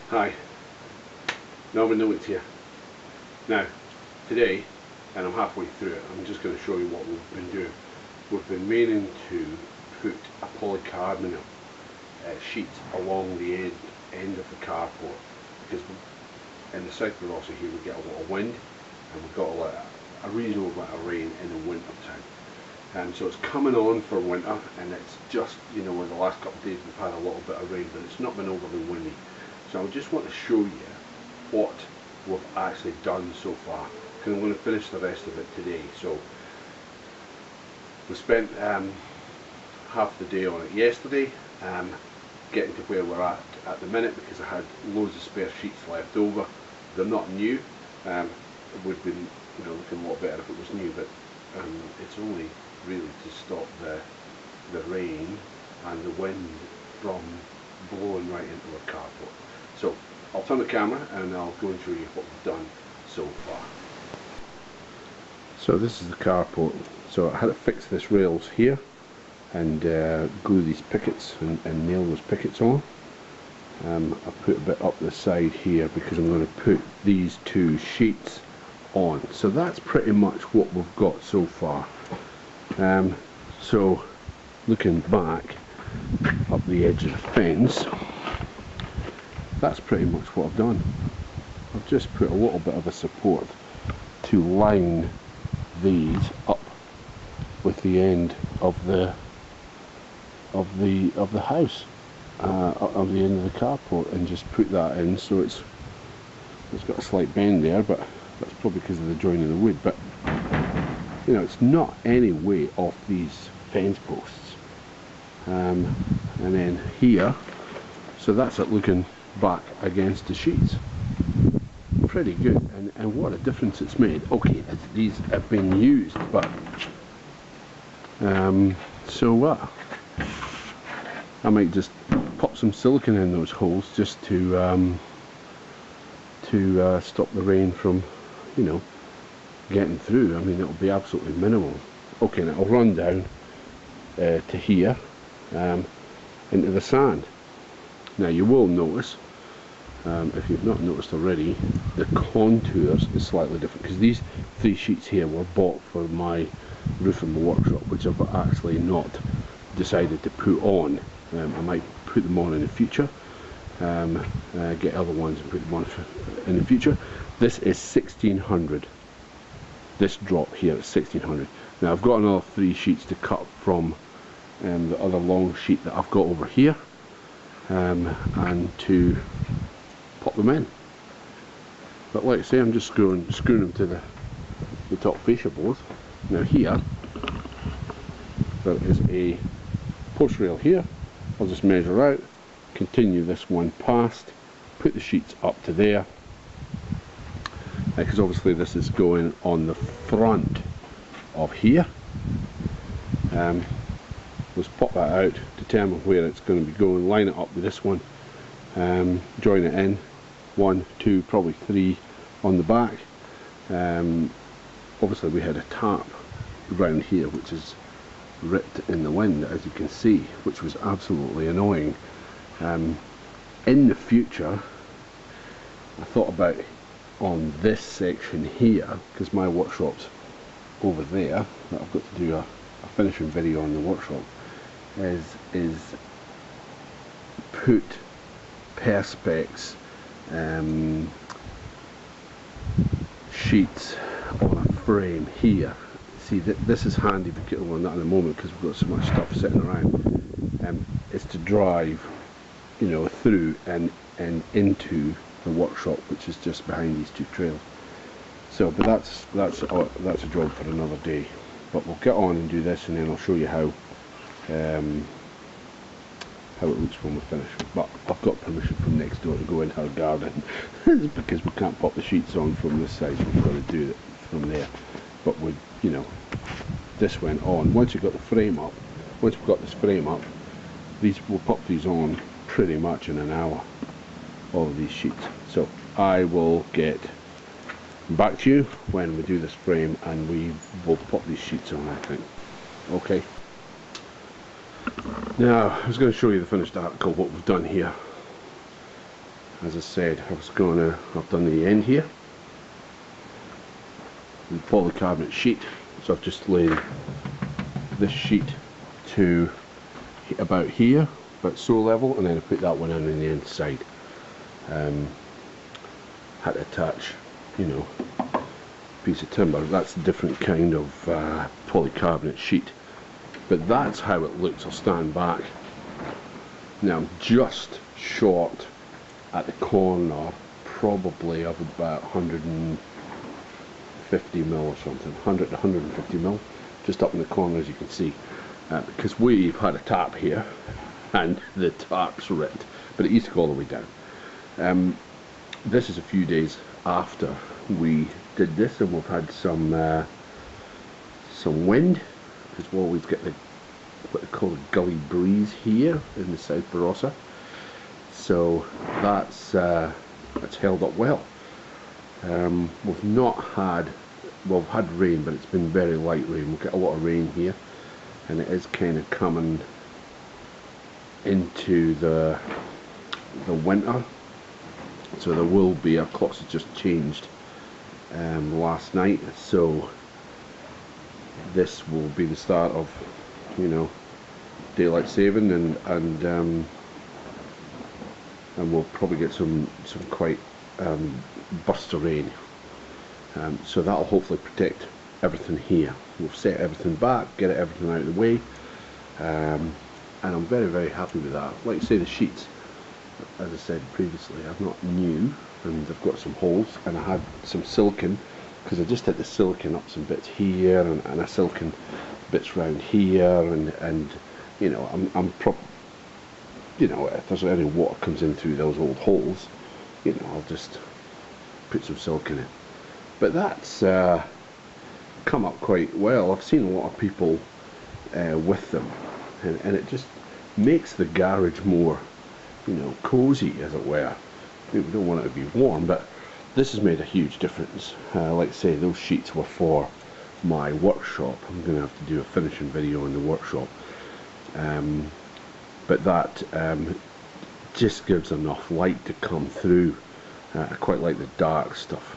Hi, Norman Notes here. Now, today, and I'm halfway through it, I'm just going to show you what we've been doing. We've been meaning to put a polycarbonate sheet along the end of the carport, because in the south of Rossi here we get a lot of wind, and we've got a reasonable amount of rain in the winter time. So it's coming on for winter, and it's just, you know, in the last couple of days we've had a little bit of rain, but it's not been overly windy. So I just want to show you what we've actually done so far, because I'm going to finish the rest of it today. So we spent half the day on it yesterday, getting to where we're at the minute, because I had loads of spare sheets left over. They're not new. It would have been, you know, looking a lot better if it was new, but it's only really to stop the rain and the wind from blowing right into the carport. So I'll turn the camera and I'll go and show you what we've done so far. So this is the carport. So I had to fix this rails here and glue these pickets and nail those pickets on. I put a bit up the side here because I'm going to put these two sheets on. So that's pretty much what we've got so far. So looking back up the edge of the fence, that's pretty much what I've done. I've just put a little bit of a support to line these up with the end of the house, of the end of the carport, and just put that in. So it's got a slight bend there, but that's probably because of the join of the wood. But you know, it's not any way off these fence posts. And then here, so that's it looking back against the sheets. Pretty good, and what a difference it's made. Okay, these have been used, but so what? I might just pop some silicone in those holes just to stop the rain from, you know, getting through. I mean, it'll be absolutely minimal. Okay, and it'll run down to here, into the sand. Now you will notice, if you've not noticed already, the contours is slightly different, because these three sheets here were bought for my roof in the workshop, which I've actually not decided to put on. I might put them on in the future, get other ones and put them on in the future. This is 1600. This drop here is 1600. Now I've got another three sheets to cut from the other long sheet that I've got over here, and to pop them in. But like I say, I'm just screwing them to the top fascia board. Now here there is a post rail here. I'll just measure out, continue this one past, put the sheets up to there, because obviously this is going on the front of here. Let's pop that out, determine where it's going to be going, line it up with this one, join it in, 1, 2, probably 3 on the back. Obviously we had a tarp around here which is ripped in the wind, as you can see, which was absolutely annoying. In the future, I thought about on this section here, because my workshop's over there, that I've got to do a finishing video on the workshop, is put perspex sheets on a frame here. See, this is handy, because we're not in the moment because we've got so much stuff sitting around. It's to drive, you know, through and into the workshop, which is just behind these two trails. So, but that's a job for another day. But we'll get on and do this, and then I'll show you how it looks when we're finished. But I've got permission from next door to go into our garden because we can't pop the sheets on from this side. We've got to do it from there. But we, you know, this went on. Once we've got the frame up, once we've got this frame up, we'll pop these on pretty much in an hour, all of these sheets. So I will get back to you when we do this frame, and we will pop these sheets on, I think. Okay. Now I was going to show you the finished article, what we've done here. as I said, I've done the end here, the polycarbonate sheet. So I've just laid this sheet to about here, about so level, and then I put that one in on the inside. Had to attach, you know, a piece of timber. That's a different kind of polycarbonate sheet, but that's how it looks. I'll stand back. Now I'm just short at the corner, probably of about 150 mil or something, 100 to 150 mil, just up in the corner, as you can see, because we've had a tarp here and the tarp's ripped, but it used to go all the way down. This is a few days after we did this, and we've had some wind, because well, we've got the what they call a gully breeze here in the South Barossa, so that's held up well. We've not had, well, we've had rain, but it's been very light rain. We've got a lot of rain here, and it is kind of coming into the winter, so there will be, our clocks have just changed last night, so this will be the start of, you know, daylight saving, and we'll probably get some quite bursts of rain, so that'll hopefully protect everything here. We'll set everything back, get everything out of the way, and I'm very, very happy with that. Like I say, the sheets, as I said previously, are not new, and they've got some holes, and I had some silicone, because I just had the silicone up some bits here, and a silicone bits round here, and you know, you know, if there's any water comes in through those old holes, you know, I'll just put some silicone in. But that's come up quite well. I've seen a lot of people with them, and it just makes the garage more, you know, cozy, as it were. We don't want it to be warm, but this has made a huge difference. Like I say, those sheets were for my workshop. I'm going to have to do a finishing video in the workshop, but that just gives enough light to come through. I quite like the dark stuff.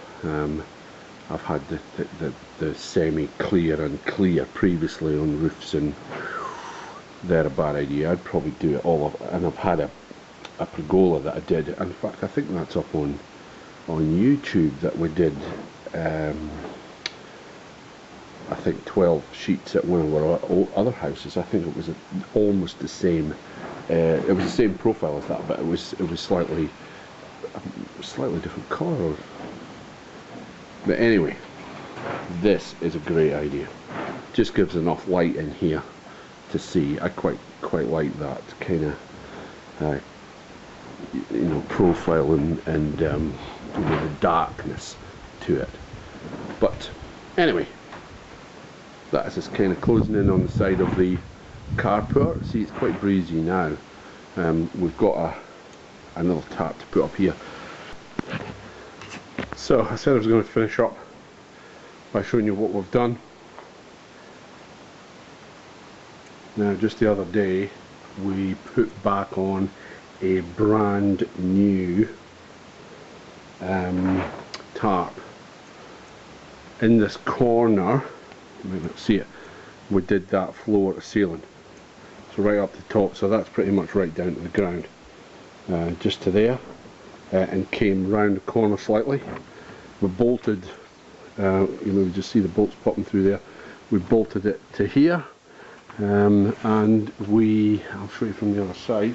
I've had the semi-clear and clear previously on roofs, and they're a bad idea. I'd probably do it all up, and I've had a pergola that I did. In fact, I think that's up on YouTube, that we did I think 12 sheets at one of our other houses. I think it was almost the same. It was the same profile as that, but it was slightly different colour. But anyway, this is a great idea. Just gives enough light in here to see. I quite like that kind of you know, profile and you know, the darkness to it. But anyway, that is just kind of closing in on the side of the carport. See, it's quite breezy now. We've got another tarp to put up here. So I said I was going to finish up by showing you what we've done. Now, just the other day we put back on a brand new tarp. In this corner, you might not see it, we did that floor to ceiling, so right up the top, so that's pretty much right down to the ground, just to there, and came round the corner slightly. We bolted, you know, you just see the bolts popping through there. We bolted it to here, and I'll show you from the other side.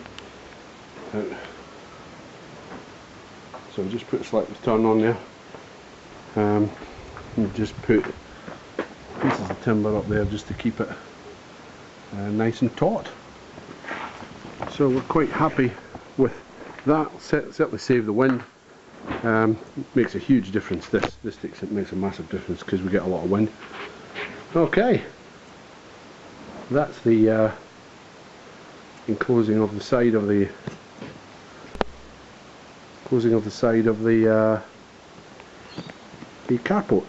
So we just put a slight return on there, and just put pieces of timber up there just to keep it nice and taut. So we're quite happy with that. Certainly save the wind. Makes a huge difference. This makes a massive difference because we get a lot of wind. Okay, that's the enclosing of the side of the carport.